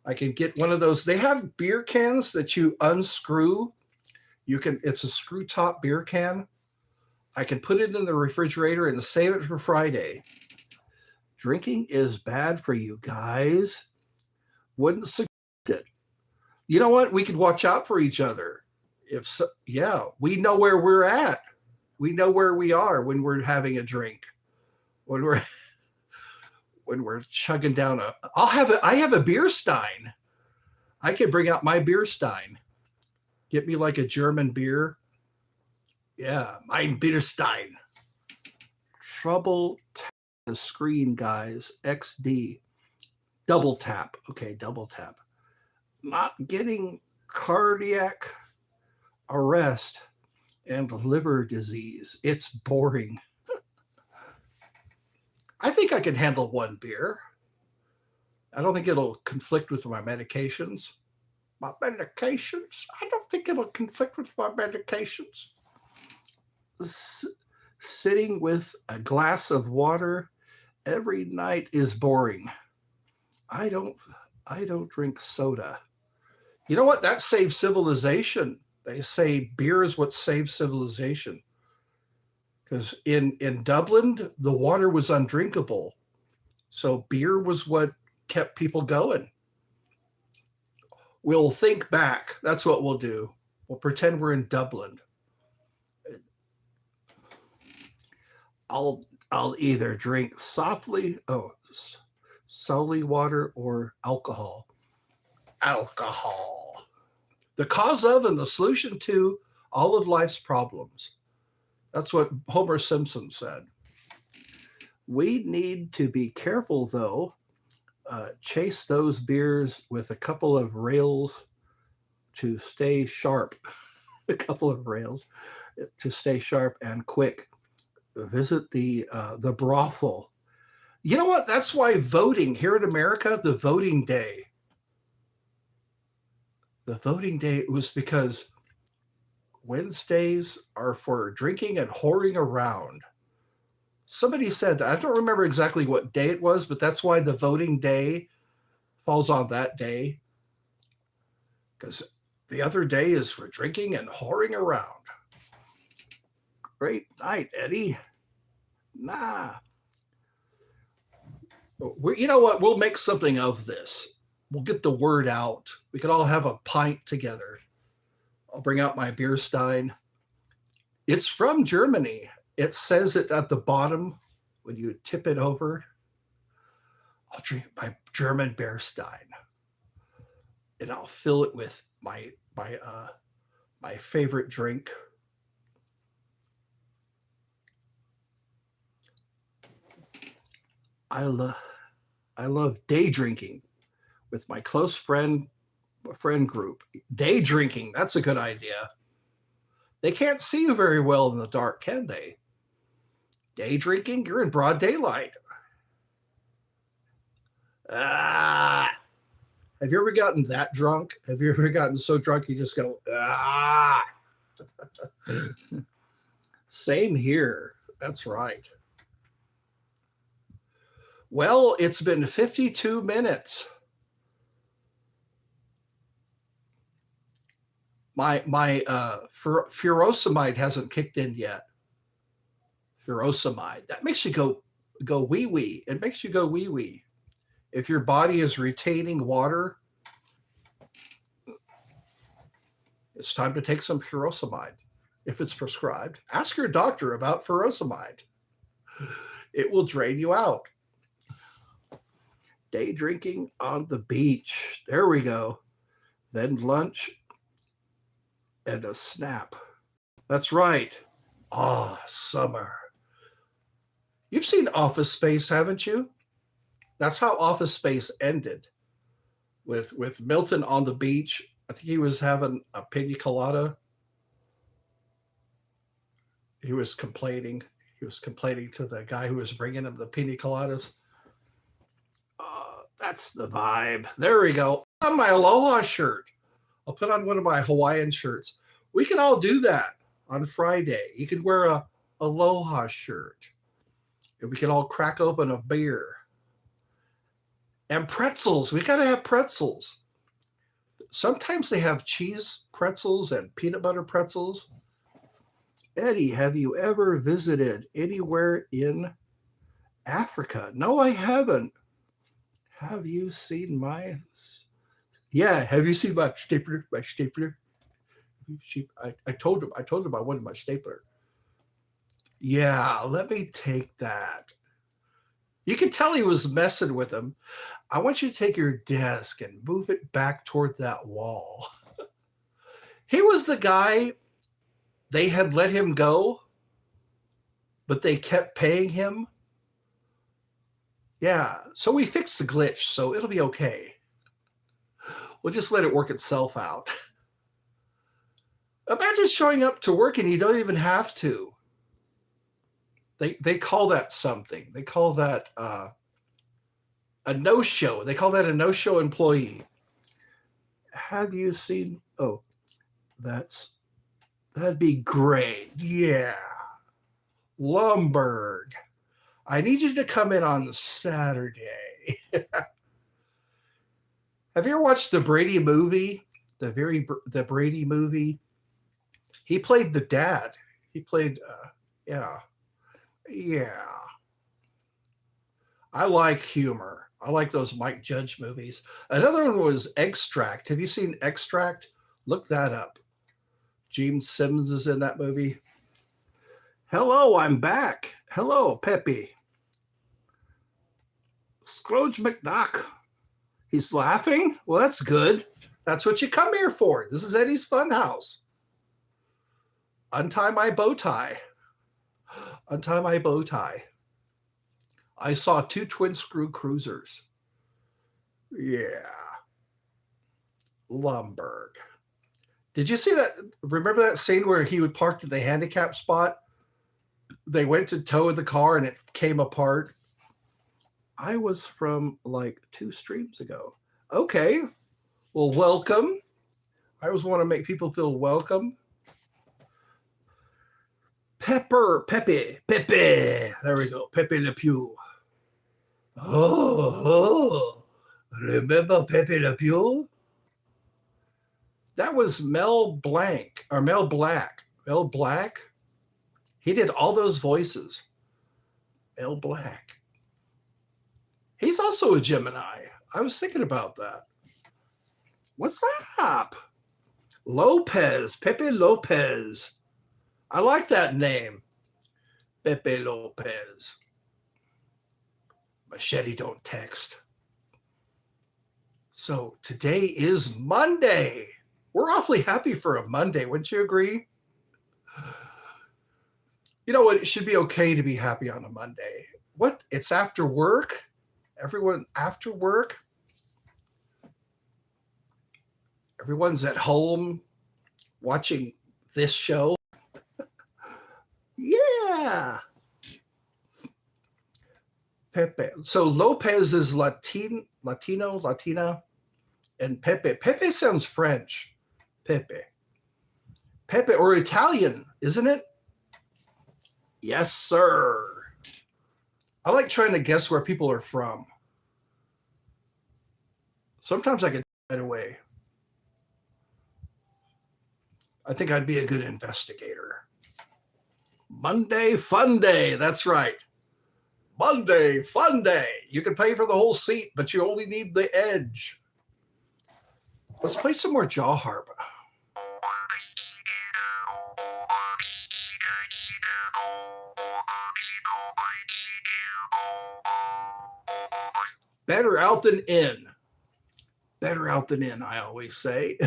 I can get one of those. They have beer cans that you unscrew. It's a screw top beer can. I can put it in the refrigerator and save it for Friday. Drinking is bad for you guys. Wouldn't suggest it. You know what? We could watch out for each other. We know where we're at. We know where we are when we're having a drink. When we're chugging down I have a beer stein. I could bring out my beer stein. Get me like a German beer. Yeah, mein Bierstein. Trouble tap the screen, guys. XD. Double tap. Okay, double tap. Not getting cardiac arrest and liver disease. It's boring. I think I can handle one beer. I don't think it'll conflict with my medications. My medications? I don't think it'll conflict with my medications. S- Sitting with a glass of water every night is boring. I don't I don't drink soda. You know what? That saves civilization. They say beer is what saves civilization. Because in Dublin, the water was undrinkable. So beer was what kept people going. We'll think back. That's what we'll do. We'll pretend we're in Dublin. I'll either drink solely water or alcohol. Alcohol. The cause of and the solution to all of life's problems. That's what Homer Simpson said. We need to be careful, though. Chase those beers with a couple of rails to stay sharp. A couple of rails to stay sharp and quick. Visit the brothel. You know what? That's why voting here in America, the voting day was because Wednesdays are for drinking and whoring around. Somebody said that. I don't remember exactly what day it was, but that's why the voting day falls on that day. Because the other day is for drinking and whoring around. Great night, Eddie. Nah. You know what? We'll make something of this. We'll get the word out. We could all have a pint together. I'll bring out my beer stein. It's from Germany. It says it at the bottom when you tip it over. I'll drink my German beer stein, and I'll fill it with my favorite drink. I love day drinking with my close friend group. Day drinking, that's a good idea. They can't see you very well in the dark, can they? Day drinking, you're in broad daylight. Ah. Have you ever gotten that drunk? Have you ever gotten so drunk you just go, ah? Same here. That's right. Well, it's been 52 minutes. My furosemide hasn't kicked in yet. Furosemide. That makes you go wee wee. It makes you go wee wee. If your body is retaining water, it's time to take some furosemide. If it's prescribed, ask your doctor about furosemide. It will drain you out. Day drinking on the beach. There we go. Then lunch and a snap. That's right. Ah, summer. You've seen Office Space, haven't you? That's how Office Space ended with Milton on the beach. I think he was having a pina colada. He was complaining. He was complaining to the guy who was bringing him the pina coladas. That's the vibe. There we go. On my Aloha shirt. I'll put on one of my Hawaiian shirts. We can all do that on Friday. You can wear a Aloha shirt. And we can all crack open a beer. And pretzels. We got to have pretzels. Sometimes they have cheese pretzels and peanut butter pretzels. Eddie, have you ever visited anywhere in Africa? No, I haven't. Have you seen my? Yeah, have you seen my stapler? My stapler. I told him I wanted my stapler. Yeah, let me take that. You can tell he was messing with him. I want you to take your desk and move it back toward that wall. He was the guy. They had let him go, but they kept paying him. Yeah, so we fixed the glitch, so it'll be okay. We'll just let it work itself out. Imagine showing up to work and you don't even have to. They call that something. They call that a no-show. They call that a no-show employee. Have you seen? Oh, that'd be great. Yeah, Lumberg. I need you to come in on Saturday. Have you ever watched the Brady movie? The Brady movie. He played the dad. He played. Yeah, yeah. I like humor. I like those Mike Judge movies. Another one was Extract. Have you seen Extract? Look that up. Gene Simmons is in that movie. Hello, I'm back. Hello, Peppy. Scrooge McDuck. He's laughing? Well, that's good. That's what you come here for. This is Eddie's Funhouse. Untie my bow tie. Untie my bow tie. I saw 2 twin screw cruisers. Yeah. Lumberg. Did you see that? Remember that scene where he would park at the handicap spot? They went to tow the car and it came apart. I was from like 2 streams ago. Okay. Well, welcome. I always want to make people feel welcome. Pepe. There we go. Pepe Le Pew. Oh, remember Pepe Le Pew? That was Mel Black. Mel Black. He did all those voices. Mel Black. He's also a Gemini. I was thinking about that. What's up? Lopez. Pepe Lopez. I like that name. Pepe Lopez. Machete don't text. So today is Monday. We're awfully happy for a Monday. Wouldn't you agree? You know what? It should be okay to be happy on a Monday. What? It's after work? Everyone after work? Everyone's at home watching this show? Yeah. Pepe. So Lopez is Latina, and Pepe. Pepe sounds French. Pepe or Italian, isn't it? Yes, sir. I like trying to guess where people are from. Sometimes I get right away. I think I'd be a good investigator. Monday Fun Day. That's right. Monday Fun Day. You can pay for the whole seat, but you only need the edge. Let's play some more jaw harp. Better out than in. Better out than in, I always say.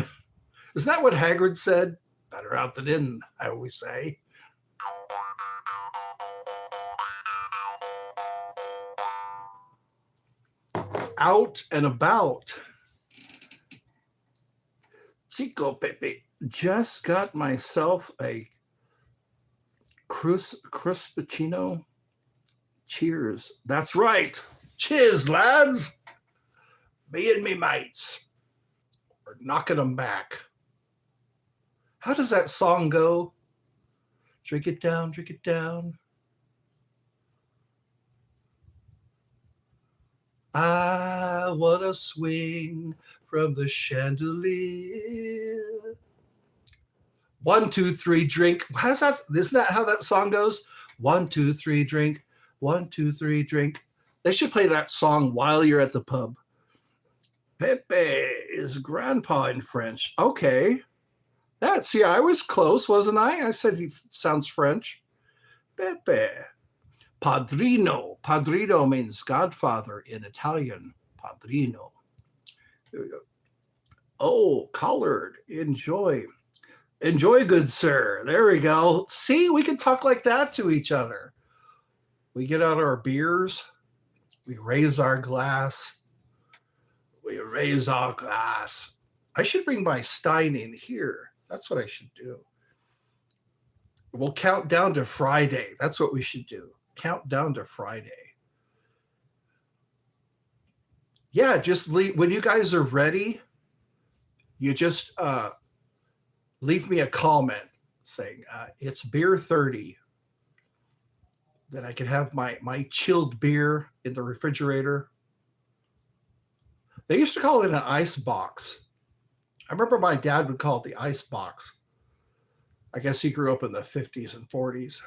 Isn't that what Hagrid said? Better out than in, I always say. Out and about. Chico Pepe. Just got myself a Crespicino. Cheers. That's right. Cheers, lads. Me and me mates. We're knocking them back. How does that song go? Drink it down, drink it down. I want to swing from the chandelier. 1, 2, 3, drink. How's that? Isn't that how that song goes? 1, 2, 3, drink. 1, 2, 3, drink. They should play that song while you're at the pub. Pepe is grandpa in French. Okay. I was close, wasn't I? I said he sounds French. Pepe. Padrino. Padrino means godfather in Italian. Padrino. There we go. Oh, colored. Enjoy. Enjoy, good sir. There we go. See, we can talk like that to each other. We get out our beers. We raise our glass. We raise our glass. I should bring my Stein in here. That's what I should do. We'll count down to Friday. That's what we should do. Count down to Friday. Yeah, just leave. When you guys are ready, You just leave me a comment saying it's beer 30. Then I can have my chilled beer in the refrigerator. They used to call it an ice box. I remember my dad would call it the ice box. I guess he grew up in the 50s and 40s.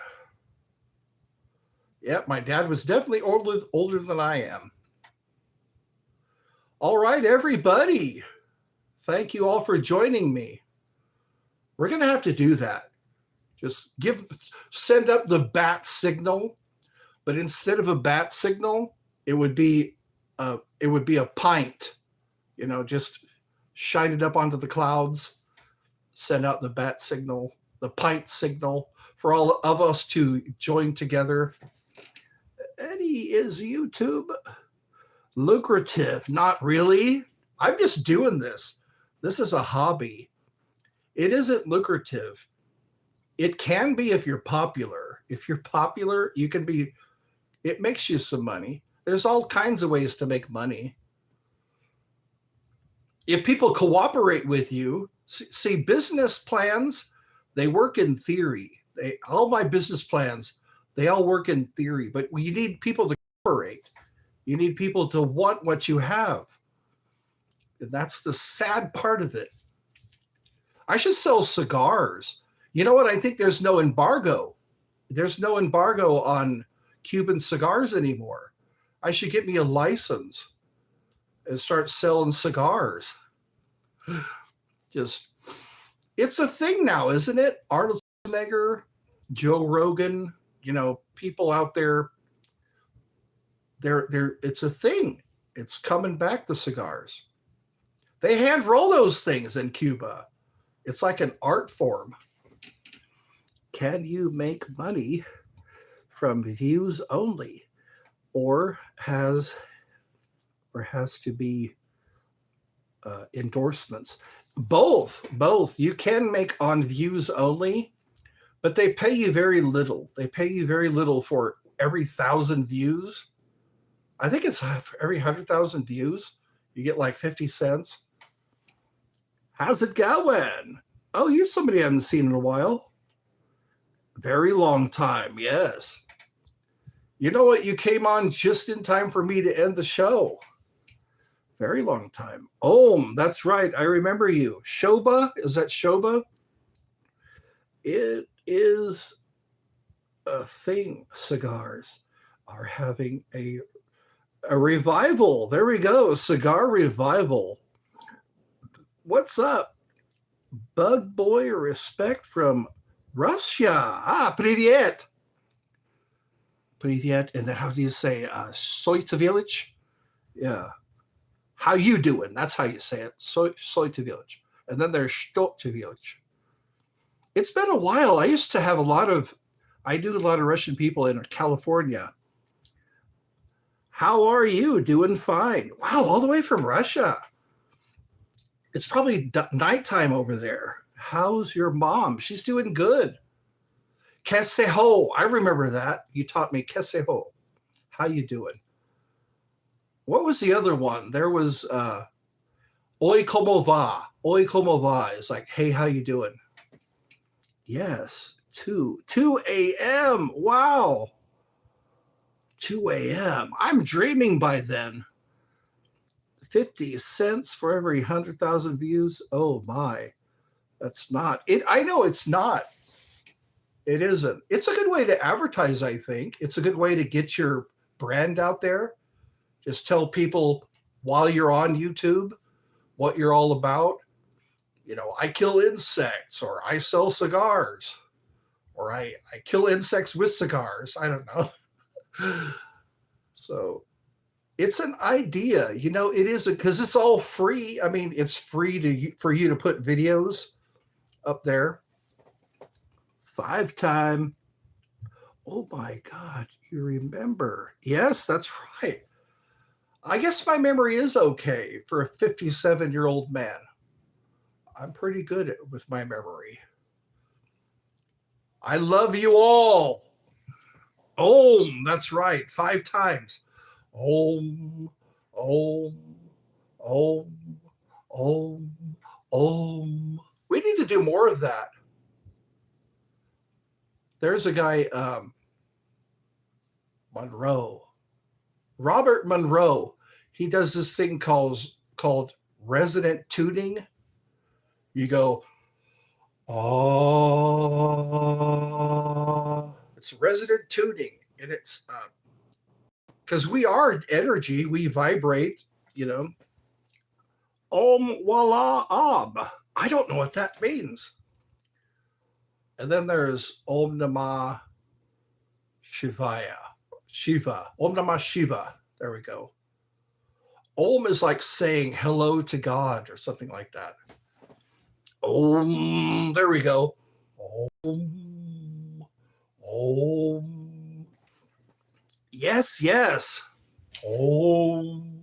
Yep, my dad was definitely older than I am. All right, everybody. Thank you all for joining me. We're going to have to do that. Just send up the bat signal, but instead of a bat signal, it would be a pint. Just shine it up onto the clouds, send out the bat signal, the pint signal for all of us to join together. Eddie, is YouTube lucrative? Not really. I'm just doing this. This is a hobby. It isn't lucrative. It can be if you're popular. If you're popular, it makes you some money. There's all kinds of ways to make money. If people cooperate with you, see, business plans, they work in theory. All my business plans, they all work in theory, but you need people to cooperate. You need people to want what you have. And that's the sad part of it. I should sell cigars. You know what? I think there's no embargo. There's no embargo on Cuban cigars anymore. I should get me a license and start selling cigars. It's a thing now, isn't it? Arnold Schwarzenegger, Joe Rogan, people out there, it's a thing. It's coming back, the cigars. They hand roll those things in Cuba. It's like an art form. Can you make money from views only, or has to be endorsements? Both. You can make on views only, but they pay you very little. They pay you very little for every 1,000 views. I think it's for every 100,000 views, you get like 50 cents. How's it going? Oh, you're somebody I haven't seen in a while. Very long time, yes. You know what? You came on just in time for me to end the show. Very long time. Oh, that's right. I remember you. Shoba? Is that Shoba? It is a thing. Cigars are having a revival. There we go. Cigar revival. What's up? Bug Boy respect from Russia. Привет. Привет. And then how do you say Soytavillage? Yeah. How you doing? That's how you say it. Soytavillage. And then there's Stotavillage. It's been a while. I do a lot of Russian people in California. How are you? Doing fine. Wow, all the way from Russia. It's probably nighttime over there. How's your mom? She's doing good. Keseho. I remember that. You taught me Keseho. How you doing? What was the other one? There was Oi como va. Oi como va is like, hey, how you doing? Yes. 2 a.m. Wow. 2 a.m. I'm dreaming by then. 50 cents for every 100,000 views. Oh my. That's not it. I know it's not. It isn't. It's a good way to advertise, I think. It's a good way to get your brand out there. Just tell people while you're on YouTube what you're all about. I kill insects, or I sell cigars, or I kill insects with cigars. I don't know. So it's an idea, it is because it's all free. I mean, it's free for you to put videos up there. 5-time. Oh my God, you remember? Yes, that's right. I guess my memory is okay for a 57-year-old man. I'm pretty good with my memory. I love you all. Om, that's right. 5 times. Om, om, om, om, We need to do more of that. There's a guy, Monroe, Robert Monroe. He does this thing called resonant tuning. You go, oh, it's resonant tuning, and it's because we are energy, we vibrate, you know. Om wala ab. I don't know what that means. And then there's Om Namah Shivaya. Shiva. Om Namah Shiva. There we go. Om is like saying hello to God or something like that. Om. There we go. Om. Om. Yes, yes. Om.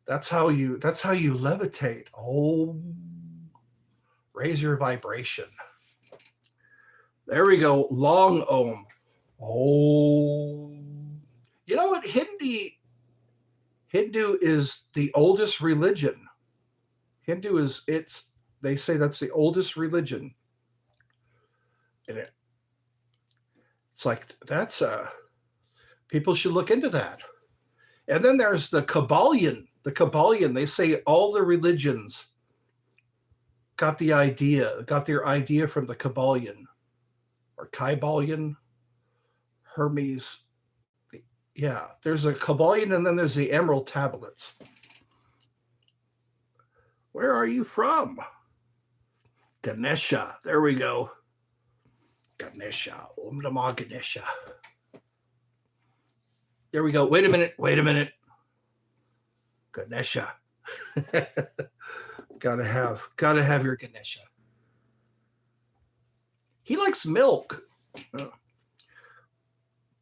That's how you levitate. Om. Raise your vibration. There we go. Long Om. Om. You know what? Hindu is the oldest religion. They say that's the oldest religion. And it's like, that's people should look into that. And then there's the Kabbalion. The Kabbalion, they say all the religions got their idea from the Kabbalion or Kybalion, Hermes. Yeah, there's a Kabbalion and then there's the Emerald Tablets. Where are you from? Ganesha. There we go. Ganesha. Om Namah Ganesha. There we go. Wait a minute. Ganesha. Gotta have your Ganesha. He likes milk.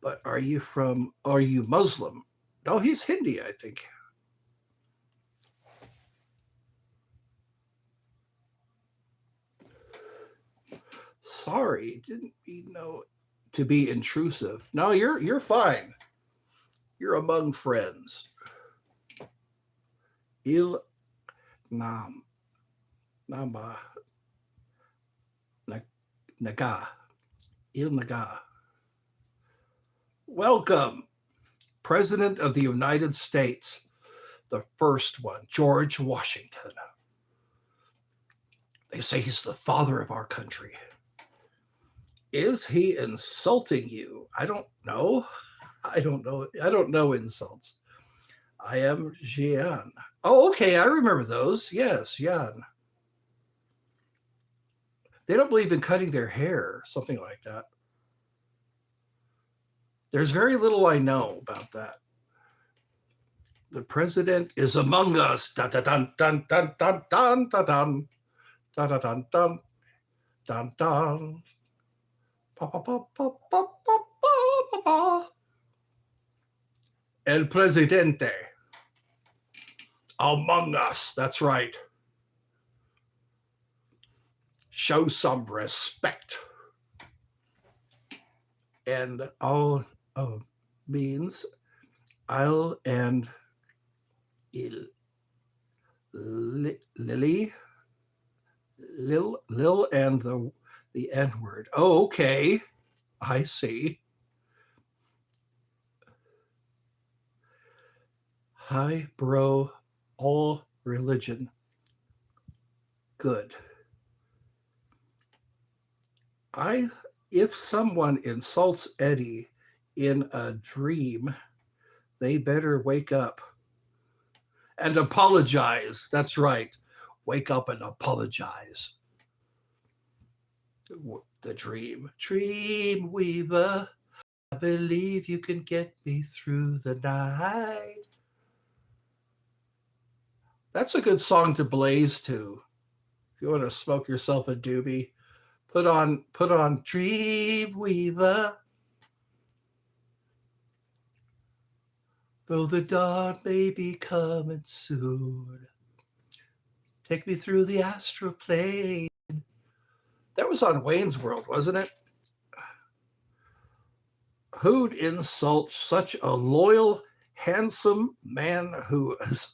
But are you Muslim? No, he's Hindi, I think. Sorry, didn't mean to be intrusive. No, you're fine. You're among friends. Il Nam Nama Naga. Il Naga. Welcome, President of the United States, the first one, George Washington. They say he's the father of our country. Is he insulting you? I don't know. I don't know insults. I am Jian. Oh, okay. I remember those. Yes, Jian. They don't believe in cutting their hair, something like that. There's very little I know about that. The president is among us. Dun dun dun dun dun dun dun dun dun dun dun dun dun dun. Pa, pa, pa, pa, pa, pa, pa, pa. El Presidente. Among us. That's right. Show some respect. And all means I'll and il. Lily. Lil and the N-word. Oh, okay. I see. Hi, bro. All religion. Good. If someone insults Eddie in a dream, they better wake up and apologize. That's right. Wake up and apologize. The dream weaver, I believe you can get me through the night. That's a good song to blaze to. If you want to smoke yourself a doobie, put on Dream Weaver. Though the dawn may be coming soon, take me through the astral plane. That was on Wayne's World, wasn't it? Who'd insult such a loyal, handsome man who is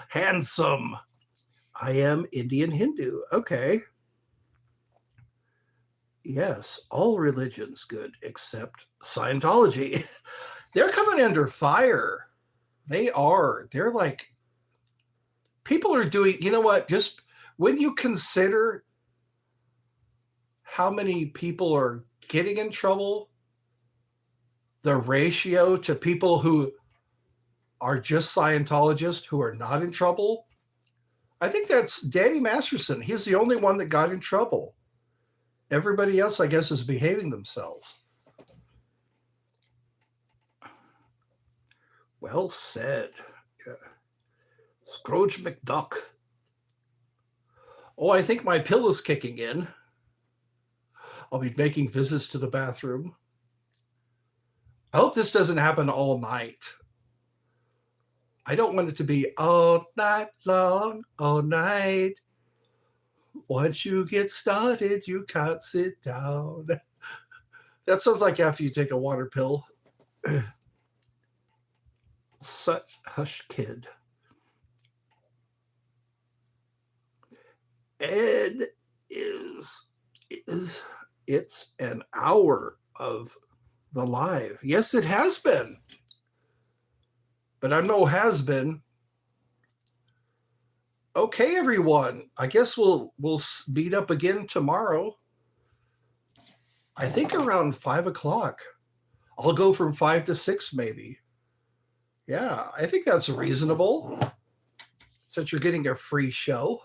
Handsome. I am Indian Hindu. Okay. Yes, all religions good except Scientology. They're coming under fire. They are. They're like, people are doing, you know what? Just when you consider how many people are getting in trouble, the ratio to people who are just Scientologists who are not in trouble, I think that's Danny Masterson. He's the only one that got in trouble. Everybody else, I guess, is behaving themselves. Well said. Yeah. Scrooge McDuck. Oh, I think my pill is kicking in. I'll be making visits to the bathroom. I hope this doesn't happen all night. I don't want it to be all night long, all night. Once you get started, you can't sit down. That sounds like after you take a water pill. Such hush kid. Ed it's an hour of the live. Yes, it has been. But I'm no has been. Okay, everyone. I guess we'll meet up again tomorrow. I think around 5:00. I'll go from 5 to 6, maybe. Yeah, I think that's reasonable. Since you're getting a free show.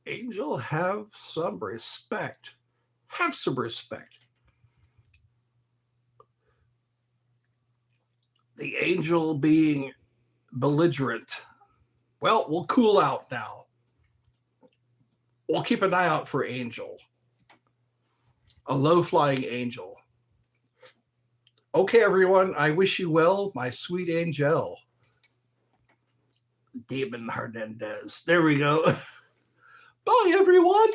Angel, have some respect. Have some respect. The angel being belligerent. Well, we'll cool out now. We'll keep an eye out for Angel. A low-flying angel. Okay, everyone, I wish you well, my sweet angel. Damon Hernandez. There we go. Bye, everyone.